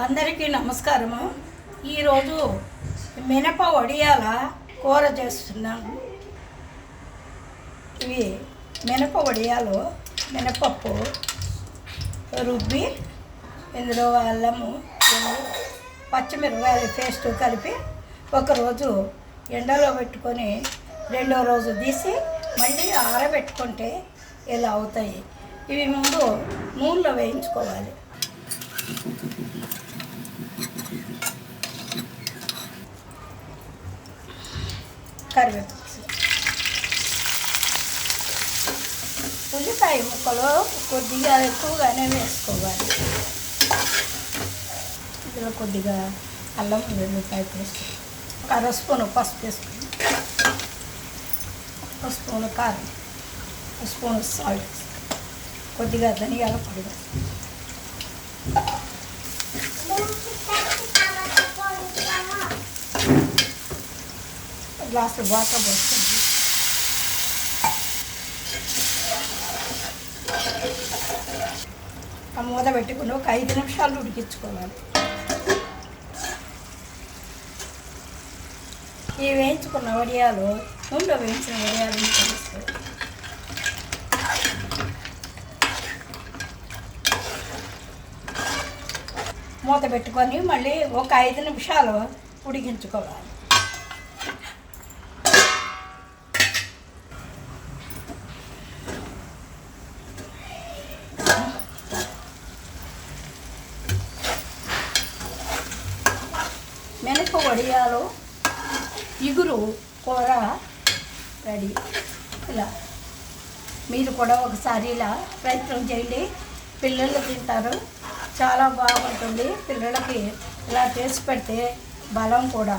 అందరికీ నమస్కారము. ఈరోజు మినప వడియాల కూర చేస్తున్నాను. ఇవి మినప వడియాలు మినపప్పు రుబ్బి ఇందులో అల్లము పచ్చిమిరపకాయల పేస్ట్ కలిపి ఒకరోజు ఎండలో పెట్టుకొని రెండో రోజు తీసి మళ్ళీ ఆరబెట్టుకుంటే ఇలా అవుతాయి. ఇవి ముందు నూనెలో వేయించుకోవాలి. కరివేపాకు, ఉల్లిపాయ ముక్కలు కొద్దిగా ఎక్కువగానే వేసుకోవాలి. ఇందులో కొద్దిగా అల్లం వెల్లుల్లిపాయ పేస్ట్, ఒక అర స్పూను పసుపు వేసుకుని, ఒక స్పూను కారం, ఒక స్పూను సాల్ట్, కొద్దిగా ధనియాల పొడి, గ్లాసు వాటర్ పోస్తుంది. ఆ మూత పెట్టుకుని ఒక 5 నిమిషాలు ఉడికించుకోవాలి. ఈ వేయించుకున్న వడియాలు నూనెలో వేయించిన వడియాలు వేసుకోవాలి. మూత పెట్టుకొని మళ్ళీ ఒక 5 నిమిషాలు ఉడికించుకోవాలి. మినప వడియాలు ఇగురు కూర రెడీ. ఇలా మీరు కూడా ఒకసారి ఇలా ప్రయత్నం చేయండి. పిల్లలు తింటారు, చాలా బాగుంటుంది. పిల్లలకి ఇలా చేసి పెడితే బలం కూడా.